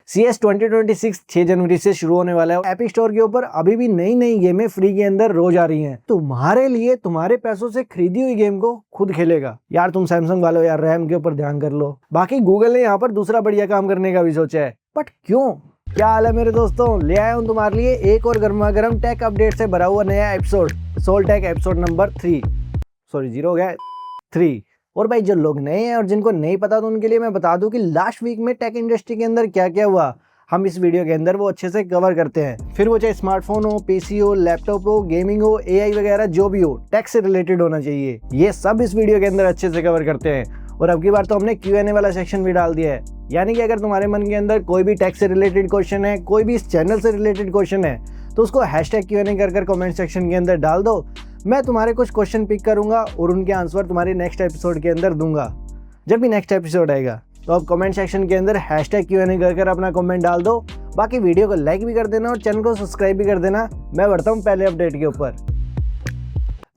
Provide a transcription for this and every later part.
CS 2026 6 जनवरी से शुरू होने वाला है। एपिक स्टोर के ऊपर अभी भी नई नई गेमें फ्री के अंदर रोज आ रही हैं। तुम्हारे लिए तुम्हारे पैसों से खरीदी हुई गेम को खुद खेलेगा। यार तुम सैमसंग वालों यार रैम के ऊपर ध्यान कर लो। बाकी गूगल ने यहाँ पर दूसरा बढ़िया काम करने का भी सोचा है, बट क्यों? क्या हाल है मेरे दोस्तों, ले आया हूँ तुम्हारे लिए एक और गर्मा गर्म टेक अपडेट से भरा हुआ नया एपिसोड, सोल टेक एपिसोड नंबर 3 हो गया 3। और भाई जो लोग नए हैं और जिनको नहीं पता तो उनके लिए मैं बता दूं कि लास्ट वीक में टेक इंडस्ट्री के अंदर क्या क्या हुआ, हम इस वीडियो के अंदर वो अच्छे से कवर करते हैं। फिर वो चाहे स्मार्टफोन हो, पीसी हो, लैपटॉप हो, गेमिंग हो, एआई वगैरह जो भी हो, टेक से रिलेटेड होना चाहिए, ये सब इस वीडियो के अंदर अच्छे से कवर करते हैं। और अब की बार तो हमने Q&A वाला सेक्शन भी डाल दिया है, यानी कि अगर तुम्हारे मन के अंदर कोई भी टेक से रिलेटेड क्वेश्चन है, कोई भी इस चैनल से रिलेटेड क्वेश्चन है, तो उसको #Q&A कर कमेंट सेक्शन के अंदर डाल दो। मैं तुम्हारे कुछ क्वेश्चन पिक करूंगा और उनके आंसर तुम्हारे नेक्स्ट एपिसोड के अंदर दूंगा, जब भी नेक्स्ट एपिसोड आएगा। तो अब कमेंट सेक्शन के अंदर #Q&A कर अपना कमेंट डाल दो। बाकी वीडियो को लाइक भी कर देना और चैनल को सब्सक्राइब भी कर देना। मैं बढ़ता हूँ पहले अपडेट के ऊपर।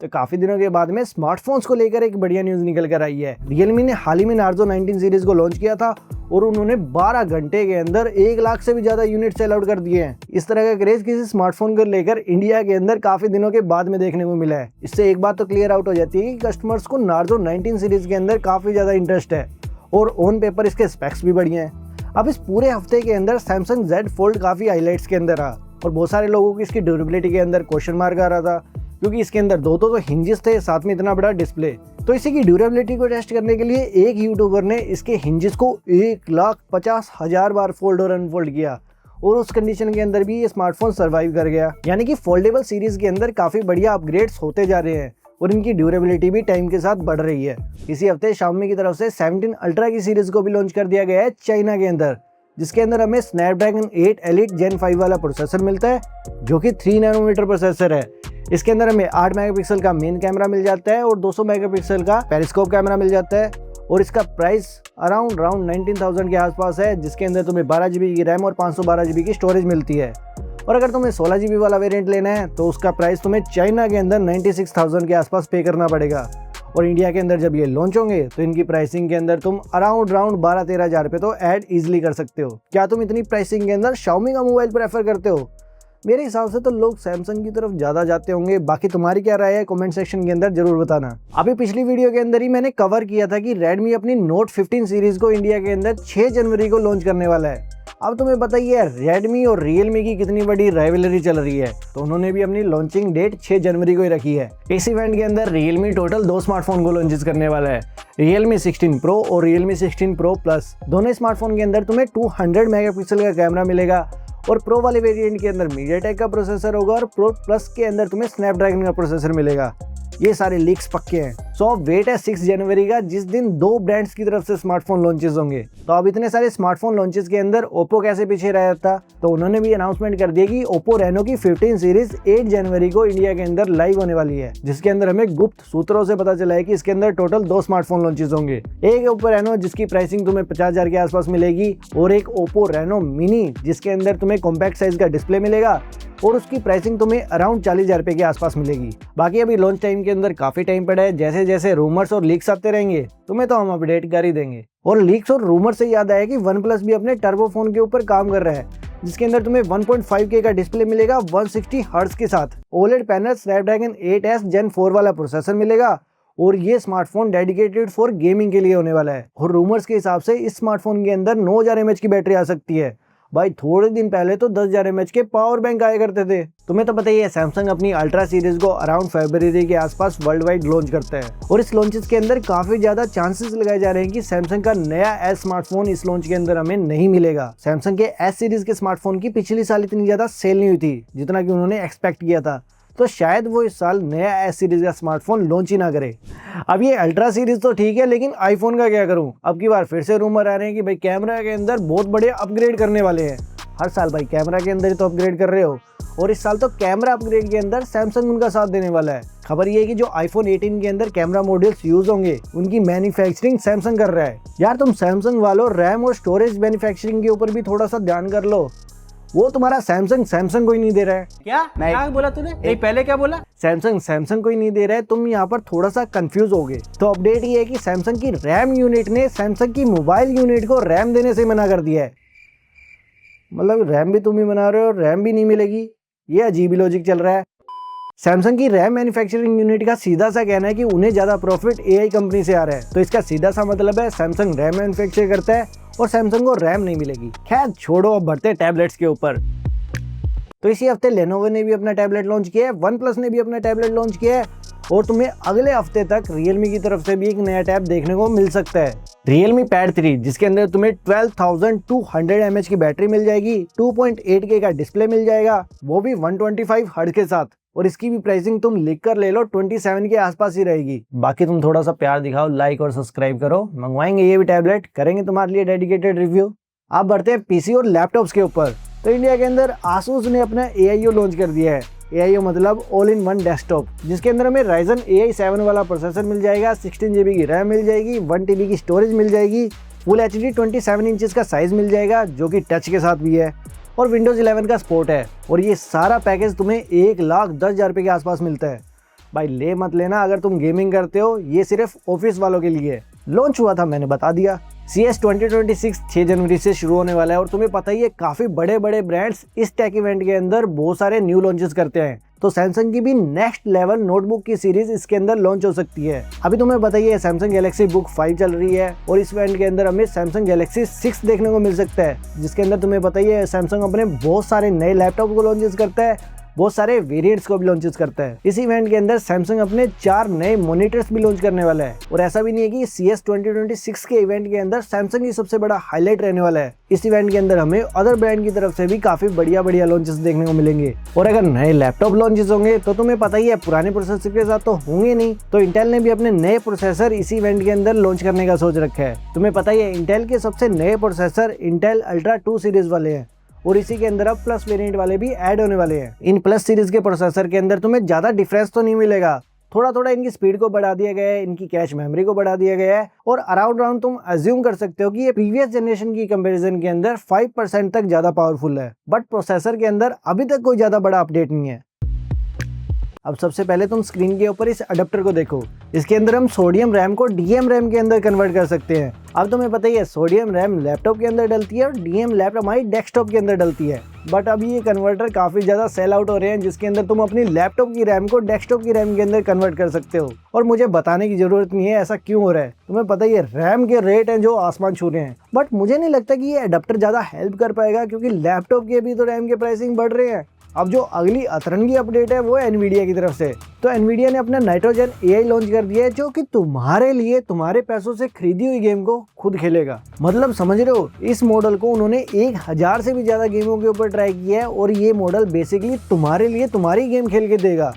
तो काफी दिनों के बाद में स्मार्टफोन्स को लेकर एक बढ़िया न्यूज निकल कर आई है। रियलमी ने हाल ही में नार्जो 19 सीरीज को लॉन्च किया था और उन्होंने 12 घंटे के अंदर 1 लाख से भी ज्यादा यूनिट सेल आउट कर दिए हैं। इस तरह का क्रेज किसी स्मार्टफोन को लेकर इंडिया के अंदर काफी दिनों के बाद में देखने को मिला है। इससे एक बात तो क्लियर आउट हो जाती है कि कस्टमर्स को नार्जो 19 सीरीज के अंदर काफी ज्यादा इंटरेस्ट है और ऑन पेपर इसके स्पेक्स भी बढ़िया हैं। अब इस पूरे हफ्ते के अंदर सैमसंग Z Fold काफी हाईलाइट्स के अंदर रहा और बहुत सारे लोगों की इसकी ड्यूरेबिलिटी के अंदर क्वेश्चन मार्क आ रहा था, क्योंकि इसके अंदर दो तो हिंजेस थे, साथ में इतना बड़ा डिस्प्ले। तो इसी की ड्यूरेबिलिटी को टेस्ट करने के लिए एक यूट्यूबर ने इसके हिंजेस को 1,50,000 बार फोल्ड और अनफोल्ड किया और उस कंडीशन के अंदर भी ये स्मार्टफोन सर्वाइव कर गया। यानी कि फोल्डेबल सीरीज के अंदर काफी बढ़िया अपग्रेड्स होते जा रहे हैं और इनकी ड्यूरेबिलिटी भी टाइम के साथ बढ़ रही है। इसी हफ्ते Xiaomi की तरफ से 17 अल्ट्रा की सीरीज को भी लॉन्च कर दिया गया है चाइना के अंदर, जिसके अंदर हमें स्नैपड्रैगन 8 Elite Gen 5 वाला प्रोसेसर मिलता है, जो कि 3 नैनोमीटर प्रोसेसर है। इसके अंदर हमें 8 मेगापिक्सल का मेन कैमरा मिल जाता है और 200 मेगापिक्सल का पेरिस्कोप कैमरा मिल जाता है और इसका प्राइस अराउंड 19,000 के आसपास है, जिसके अंदर तुम्हें 12 GB की रैम और 512 GB की स्टोरेज मिलती है। और अगर तुम्हें 16 GB वाला वेरिएंट लेना है तो उसका प्राइस तुम्हें चाइना के अंदर 96,000 के आसपास पे करना पड़ेगा और इंडिया के अंदर जब ये लॉन्च होंगे तो इनकी प्राइसिंग के अंदर तुम अराउंड 12-13 हज़ार पे तो ऐड इजीली कर सकते हो। क्या तुम इतनी प्राइसिंग के अंदर Xiaomi का मोबाइल प्रेफर करते हो? मेरे हिसाब से तो लोग सैमसंग की तरफ ज्यादा जाते होंगे। बाकी तुम्हारी क्या राय है कमेंट सेक्शन के अंदर जरूर बताना। अभी पिछली वीडियो के अंदर ही मैंने कवर किया था कि Redmi अपनी Note 15 सीरीज को इंडिया के अंदर 6 जनवरी को लॉन्च करने वाला है। अब तुम्हें बताइए Redmi और Realme की कितनी बड़ी राइवलरी चल रही है, तो उन्होंने भी अपनी लॉन्चिंग डेट 6 जनवरी को ही रखी है। इस इवेंट के अंदर Realme टोटल 2 स्मार्टफोन को लॉन्च करने वाला है, Realme 16 Pro और Realme 16 Pro Plus। दोनों स्मार्टफोन के अंदर तुम्हें 200 मेगापिक्सल का कैमरा मिलेगा और प्रो वाले वेरिएंट के अंदर MediaTek का प्रोसेसर होगा और प्रो प्लस के अंदर तुम्हें स्नैपड्रैगन का प्रोसेसर मिलेगा। ये सारे लीक्स पक्के हैं। सो वेट है 6 जनवरी का, जिस दिन 2 ब्रांड्स की तरफ से स्मार्टफोन लॉन्चेस होंगे। तो अब इतने सारे स्मार्टफोन लॉन्चेस के अंदर ओप्पो कैसे पीछे रहा था, तो उन्होंने भी अनाउंसमेंट कर दिया कि ओप्पो रेनो की 15 सीरीज 8 जनवरी को इंडिया के अंदर लाइव होने वाली है, जिसके अंदर हमें गुप्त सूत्रों से पता चला है कि इसके अंदर टोटल 2 स्मार्टफोन लॉन्चेस होंगे। एक ओप्पो रेनो जिसकी प्राइसिंग तुम्हें 50,000 के आसपास मिलेगी और एक ओप्पो रेनो मिनी जिसके अंदर तुम्हें कॉम्पैक्ट साइज का डिस्प्ले मिलेगा और उसकी प्राइसिंग तुम्हें अराउंड 40,000 रुपए के आसपास मिलेगी। बाकी अभी लॉन्च टाइम के अंदर काफी टाइम पड़ा है, जैसे जैसे रूमर्स और लीक्स आते रहेंगे तुम्हें तो हम अपडेट कर ही देंगे। और लीक्स और रूमर से याद आया कि OnePlus भी अपने टर्बो फोन के ऊपर काम कर रहा है, जिसके अंदर तुम्हें 1.5K का डिस्प्ले मिलेगा 160 हर्ट्ज के साथ, OLED panel Snapdragon 8S Gen 4 वाला प्रोसेसर मिलेगा और ये स्मार्टफोन डेडिकेटेड फॉर गेमिंग के लिए होने वाला है। और रूमर्स के हिसाब से इस स्मार्टफोन के अंदर 9000 mAh की बैटरी आ सकती है। भाई थोड़े दिन पहले तो 10,000 mAh के पावर बैंक आया करते थे। तुम्हें तो पता ही है सैमसंग अपनी अल्ट्रा सीरीज को अराउंड फरवरी के आसपास वर्ल्ड वाइड लॉन्च करता है और इस लॉन्चेस के अंदर काफी ज्यादा चांसेस लगाए जा रहे हैं कि सैमसंग का नया एस स्मार्टफोन इस लॉन्च के अंदर हमें नहीं मिलेगा। सैमसंग के एस सीरीज के स्मार्टफोन की पिछली साल इतनी ज्यादा सेल नहीं हुई थी जितना कि उन्होंने एक्सपेक्ट किया था, तो शायद वो इस साल नया एस सीरीज का स्मार्टफोन लॉन्च ही ना करे। अब ये अल्ट्रा सीरीज तो ठीक है, लेकिन आईफोन का क्या करूं? अब की बार फिर से रूमर आ रहे हैं कि भाई कैमरा के अंदर बहुत बड़े अपग्रेड करने वाले हैं। हर साल भाई कैमरा के अंदर ही तो अपग्रेड कर रहे हो और इस साल तो कैमरा अपग्रेड के अंदर सैमसंग उनका साथ देने वाला है। खबर ये है कि जो आईफोन 18 के अंदर कैमरा मॉड्यूल्स यूज होंगे उनकी मैन्युफैक्चरिंग सैमसंग कर रहा है। यार तुम सैमसंग वालों रैम और स्टोरेज मैन्युफैक्चरिंग के ऊपर भी थोड़ा सा ध्यान कर लो। वो तुम्हारा सैमसंग को ही नहीं दे रहा है। क्या बोला तूने? पहले क्या बोला? सैमसंग को ही नहीं दे रहा है। तुम यहाँ पर थोड़ा सा कंफ्यूज हो गए। तो अपडेट ये है कि सैमसंग की रैम यूनिट ने सैमसंग की मोबाइल यूनिट को रैम देने से मना कर दिया है। मतलब रैम भी तुम ही बना रहे हो, रैम भी नहीं मिलेगी, ये अजीब ही लॉजिक चल रहा है। सैमसंग की रैम मैन्युफैक्चरिंग यूनिट का सीधा सा कहना है कि उन्हें ज्यादा प्रॉफिट एआई कंपनी से आ रहा है, तो इसका सीधा सा मतलब है सैमसंग रैम मैन्युफैक्चर करता है और सैमसंग को रैम नहीं मिलेगी। खैर छोड़ो, अब बढ़ते हैं टैबलेट्स के ऊपर। तो इसी हफ्ते लेनोवो ने भी अपना टैबलेट लॉन्च किया है, वन प्लस ने भी अपना टैबलेट लॉन्च किया है और तुम्हें अगले हफ्ते तक रियलमी की तरफ से भी एक नया टैब देखने को मिल सकता है, रियलमी पैड 3, जिसके अंदर तुम्हें 12,200 mAh की बैटरी मिल जाएगी, 2.8K का डिस्प्ले मिल जाएगा, वो भी 125 हर्ट्ज के साथ, और इसकी भी प्राइसिंग तुम लिख कर ले लो 27 के आसपास ही रहेगी। बाकी तुम थोड़ा सा प्यार दिखाओ, लाइक और सब्सक्राइब करो, मंगवाएंगे ये भी टैबलेट, करेंगे तुम्हारे लिए डेडिकेटेड रिव्यू। आप बढ़ते हैं पीसी और लैपटॉप्स के ऊपर। तो इंडिया के अंदर आसूस ने अपना AIO लॉन्च कर दिया है। AIO मतलब ऑल इन वन डेस्कटॉप, जिसके अंदर हमें Ryzen AI 7 वाला प्रोसेसर मिल जाएगा, 16 GB की रैम मिल जाएगी, 1 TB की स्टोरेज मिल जाएगी, फुल HD 27 इंचेस का साइज मिल जाएगा जो कि टच के साथ भी है, और Windows 11 का सपोर्ट है। और ये सारा पैकेज तुम्हें 1,10,000 रुपये के आसपास मिलता है। भाई ले मत लेना अगर तुम गेमिंग करते हो, ये सिर्फ ऑफिस वालों के लिए। लॉन्च हुआ था, मैंने बता दिया। CES 2026 6 जनवरी से शुरू होने वाला है और तुम्हें पता ही है काफी बड़े बड़े ब्रांड्स इस टेक इवेंट के अंदर बहुत सारे न्यू लॉन्चेस करते हैं। तो सैमसंग की भी नेक्स्ट लेवल नोटबुक की सीरीज इसके अंदर लॉन्च हो सकती है। अभी तुम्हें बताइए सैमसंग गैलेक्सी बुक 5 चल रही है और इस इवेंट के अंदर हमें सैमसंग गैलेक्सी 6 देखने को मिल सकता है, जिसके अंदर तुम्हें बताइए सैमसंग अपने बहुत सारे नए लैपटॉप को लॉन्चेस करता है, बहुत सारे वेरिएंट्स को भी लॉन्चेस करता है। इस इवेंट के अंदर सैमसंग अपने 4 नए मॉनिटर्स भी लॉन्च करने वाला है, और ऐसा भी नहीं है कि CES 2026 के इवेंट के अंदर सैमसंग ही सबसे बड़ा हाईलाइट रहने वाला है। इस इवेंट के अंदर हमें अदर ब्रांड की तरफ से भी काफी बढ़िया बढ़िया लॉन्चेस देखने को मिलेंगे। और अगर नए लैपटॉप लॉन्चेस होंगे तो तुम्हें पता ही है पुराने प्रोसेसर के साथ तो होंगे नहीं, तो इंटेल ने भी अपने नए प्रोसेसर इसी इवेंट के अंदर लॉन्च करने का सोच रखा है। तुम्हें पता ही है इंटेल के सबसे नए प्रोसेसर इंटेल अल्ट्रा 2 सीरीज वाले हैं, और इसी के अंदर अब प्लस वेरिएंट वाले भी ऐड होने वाले हैं। इन प्लस सीरीज के प्रोसेसर के अंदर तुम्हें ज्यादा डिफरेंस तो नहीं मिलेगा, थोड़ा थोड़ा इनकी स्पीड को बढ़ा दिया गया है, इनकी कैश मेमोरी को बढ़ा दिया गया है, और अराउंड तुम अज्यूम कर सकते हो कि ये प्रीवियस जनरेशन की कंपैरिजन के अंदर 5% तक ज्यादा पावरफुल है। बट प्रोसेसर के अंदर अभी तक कोई ज्यादा बड़ा अपडेट नहीं है। अब सबसे पहले तुम स्क्रीन के ऊपर इस अडेप्टर को देखो, इसके अंदर हम सोडियम रैम को डीएम रैम के अंदर कन्वर्ट कर सकते हैं। अब तुम्हें पता ही है सोडियम रैम लैपटॉप के अंदर डलती है और डीएम रैम हमारी डेस्कटॉप के अंदर डलती है, बट अब ये कन्वर्टर काफी ज्यादा सेल आउट हो रहे हैं, जिसके अंदर तुम अपनी लैपटॉप की रैम को डेस्कटॉप की रैम के अंदर कन्वर्ट कर सकते हो। और मुझे बताने की जरूरत नहीं है ऐसा क्यों हो रहा है, तुम्हें पता ही है रैम के रेट हैं जो आसमान छू रहे हैं। बट मुझे नहीं लगता कि ये अडेप्टर ज्यादा हेल्प कर पाएगा, क्योंकि लैपटॉप के भी तो रैम के प्राइसिंग बढ़ रहे हैं। अब जो अगली अतरंगी अपडेट है वो एनवीडिया की तरफ से। तो एनवीडिया ने अपना नाइट्रोजन AI लॉन्च कर दिया है, जो कि तुम्हारे लिए तुम्हारे पैसों से खरीदी हुई गेम को खुद खेलेगा। मतलब समझ रहे हो, इस मॉडल को उन्होंने 1000 से भी ज्यादा गेमों के ऊपर ट्राई किया है और ये मॉडल बेसिकली तुम्हारे लिए तुम्हारी गेम खेल के देगा।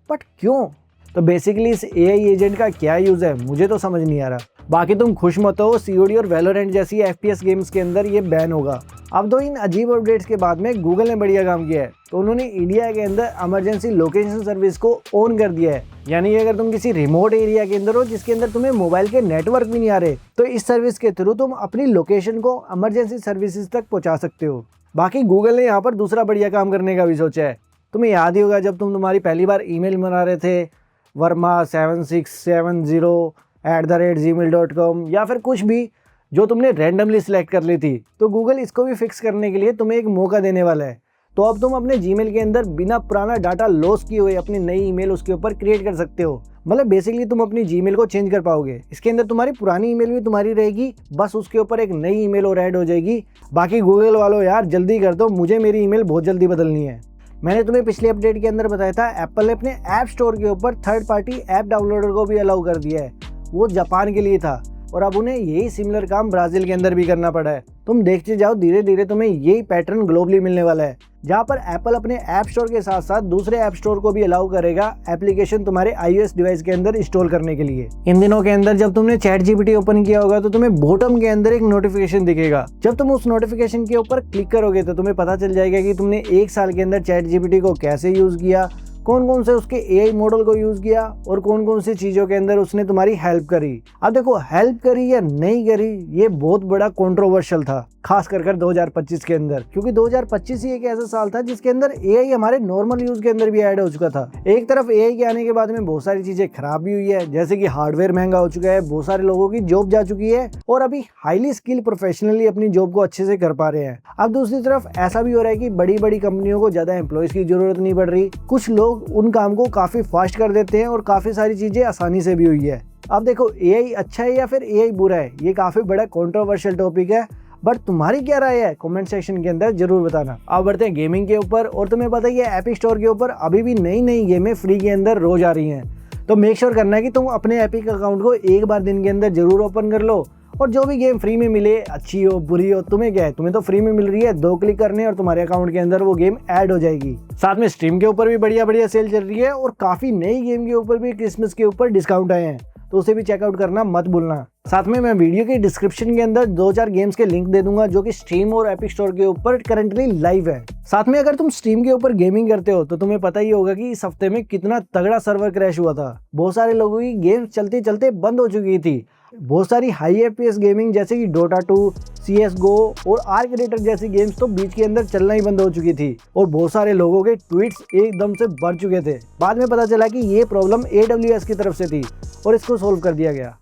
बट क्यों? तो बेसिकली इस AI एजेंट का क्या यूज है मुझे तो समझ नहीं आ रहा। बाकी तुम खुश मत हो, COD और वैलोरेंट जैसी FPS गेम्स के अंदर ये बैन होगा। अब तो इन अजीब अपडेट्स के बाद में गूगल ने बढ़िया काम किया है, तो उन्होंने इंडिया के अंदर इमरजेंसी लोकेशन सर्विस को ऑन कर दिया है। यानी अगर तुम किसी रिमोट एरिया के अंदर हो जिसके अंदर तुम्हें मोबाइल के नेटवर्क भी नहीं आ रहे, तो इस सर्विस के थ्रू तुम अपनी लोकेशन को इमरजेंसी सर्विसेज तक पहुंचा सकते हो। बाकी गूगल ने यहाँ पर दूसरा बढ़िया काम करने का भी सोचा है। तुम्हें याद ही होगा जब तुम तुम्हारी पहली बार ईमेल बना रहे थे verma7670@gmail.com या फिर कुछ भी जो तुमने रैंडमली सिलेक्ट कर ली थी, तो गूगल इसको भी फिक्स करने के लिए तुम्हें एक मौका देने वाला है। तो अब तुम अपने जीमेल के अंदर बिना पुराना डाटा लॉस किए हुए अपनी नई ईमेल उसके ऊपर क्रिएट कर सकते हो। मतलब बेसिकली तुम अपनी जीमेल को चेंज कर पाओगे। इसके अंदर तुम्हारी पुरानी ईमेल भी तुम्हारी रहेगी, बस उसके ऊपर एक नई ईमेल और ऐड हो जाएगी। बाकी गूगल वालों यार जल्दी कर दो, मुझे मेरी ईमेल बहुत जल्दी बदलनी है। मैंने तुम्हें पिछले अपडेट के अंदर बताया था एप्पल ने अपने ऐप स्टोर के ऊपर थर्ड पार्टी ऐप डाउनलोडर को भी अलाउ कर दिया है। वो जापान के लिए था और अब उन्हें यही सिमिलर काम ब्राजील के अंदर भी करना पड़ा है। तुम देखते जाओ, धीरे धीरे तुम्हें यही पैटर्न ग्लोबली मिलने वाला है, जहाँ पर एप्पल अपने ऐप स्टोर के साथ साथ दूसरे ऐप स्टोर को भी अलाउ करेगा एप्लीकेशन तुम्हारे iOS डिवाइस के अंदर इंस्टॉल करने के लिए। इन दिनों के अंदर जब तुमने ChatGPT ओपन किया होगा तो तुम्हें बॉटम के अंदर एक नोटिफिकेशन दिखेगा। जब तुम उस नोटिफिकेशन के ऊपर क्लिक करोगे तो तुम्हें पता चल जाएगा कि तुमने 1 साल के अंदर ChatGPT को कैसे यूज किया, कौन कौन से उसके एआई मॉडल को यूज किया और कौन कौन सी चीजों के अंदर उसने तुम्हारी हेल्प करी। अब देखो हेल्प करी या नहीं करी ये बहुत बड़ा कंट्रोवर्शियल था, खास कर 2025 के अंदर, क्योंकि 2025 ही एक ऐसा साल था जिसके अंदर एआई हमारे नॉर्मल यूज के अंदर भी ऐड हो चुका था। एक तरफ एआई के आने के बाद में बहुत सारी चीजें खराब भी हुई है, जैसे कि हार्डवेयर महंगा हो चुका है, बहुत सारे लोगों की जॉब जा चुकी है और अभी हाईली स्किल प्रोफेशनली अपनी जॉब को अच्छे से कर पा रहे हैं। अब दूसरी तरफ ऐसा भी हो रहा है कि बड़ी बड़ी कंपनियों को ज्यादा एम्प्लॉयज की जरूरत नहीं पड़ रही, कुछ लोग उन काम को काफी फास्ट कर देते हैं और काफी सारी चीजें आसानी से भी हुई है। अब देखो एआई अच्छा है या फिर एआई बुरा है, ये काफी बड़ा कंट्रोवर्शियल टॉपिक है, बट तुम्हारी क्या राय है कमेंट सेक्शन के अंदर जरूर बताना। अब बढ़ते हैं गेमिंग के ऊपर, और तुम्हें पता ही है एपिक स्टोर के ऊपर अभी भी नई नई गेमें फ्री के अंदर रोज आ रही हैं, तो मेक श्योर करना है कि तुम अपने एपिक अकाउंट को एक बार दिन के अंदर जरूर ओपन कर लो, और जो भी गेम फ्री में मिले, अच्छी हो बुरी हो, तुम्हें क्या है, तुम्हें तो फ्री में मिल रही है, 2 क्लिक करने और तुम्हारे अकाउंट के अंदर वो गेम ऐड हो जाएगी। साथ में स्ट्रीम के ऊपर भी बढ़िया बढ़िया सेल चल रही है और काफी नई गेम के ऊपर भी क्रिसमस के ऊपर डिस्काउंट आए हैं, तो उसे भी चेकआउट करना मत भूलना। साथ में मैं वीडियो के डिस्क्रिप्शन के अंदर 2-4 गेम्स के लिंक दे दूंगा जो कि स्ट्रीम और एपिक स्टोर के ऊपर करंटली लाइव है। साथ में अगर तुम स्ट्रीम के ऊपर गेमिंग करते हो तो तुम्हें पता ही होगा कि इस हफ्ते में कितना तगड़ा सर्वर क्रैश हुआ था। बहुत सारे लोगों की गेम चलते चलते बंद हो चुकी थी। बहुत सारी हाई एफपीएस गेमिंग जैसे कि डोटा 2, CSGO और आर्क रेटर जैसी गेम्स तो बीच के अंदर चलना ही बंद हो चुकी थी और बहुत सारे लोगों के ट्वीट्स एकदम से बढ़ चुके थे। बाद में पता चला कि ये प्रॉब्लम AWS की तरफ से थी और इसको सोल्व कर दिया गया।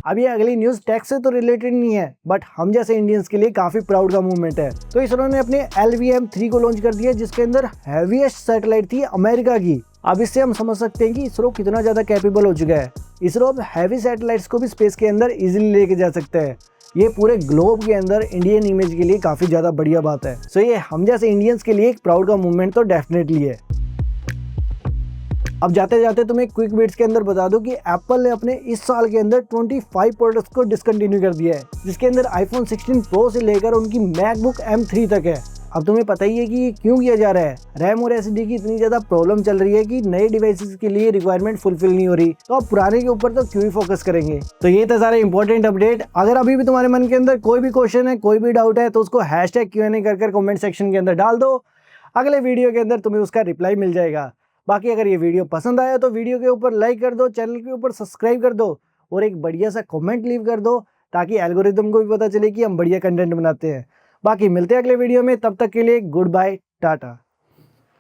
अब ये अगली न्यूज टेक से तो रिलेटेड नहीं है, बट हम जैसे इंडियंस के लिए काफी प्राउड का मूवमेंट है। तो इसरो ने अपने LVM-3 को लॉन्च कर दिया, जिसके अंदर हैवीएस्ट सैटेलाइट थी अमेरिका की। अब इससे हम समझ सकते हैं कि इसरो कितना ज्यादा कैपेबल हो चुका है। इसरो अब हैवी सैटेलाइट्स को भी स्पेस के अंदर इजीली लेके जा सकता है। ये पूरे ग्लोब के अंदर इंडियन इमेज के लिए काफी ज्यादा बढ़िया बात है। सो ये हम जैसे इंडियंस के लिए एक प्राउड का मूवमेंट तो डेफिनेटली है। अब जाते जाते तुम्हें क्विक बिट्स के अंदर बता दूं कि एप्पल ने अपने इस साल के अंदर 25 प्रोडक्ट्स को डिसकंटिन्यू कर दिया है, जिसके अंदर iPhone 16 Pro से लेकर उनकी मैकबुक M3 तक है। अब तुम्हें पता ही है कि ये क्यों किया जा रहा है। रैम और एसडी की इतनी ज्यादा प्रॉब्लम चल रही है कि नए डिवाइसेस के लिए रिक्वायरमेंट फुलफिल नहीं हो रही, तो अब पुराने के ऊपर तो क्यों ही फोकस करेंगे। तो ये था सारे इंपॉर्टेंट अपडेट। अगर अभी भी तुम्हारे मन के अंदर कोई भी क्वेश्चन है, कोई भी डाउट है, तो उसको #Q&A कर कमेंट सेक्शन के अंदर डाल दो। अगले वीडियो के अंदर तुम्हें उसका रिप्लाई मिल जाएगा। बाकी अगर ये वीडियो पसंद आया तो वीडियो के ऊपर लाइक कर दो, चैनल के ऊपर सब्सक्राइब कर दो और एक बढ़िया सा कमेंट लीव कर दो, ताकि एल्गोरिदम को भी पता चले कि हम बढ़िया कंटेंट बनाते हैं। बाकी मिलते हैं अगले वीडियो में, तब तक के लिए गुड बाय, टाटा।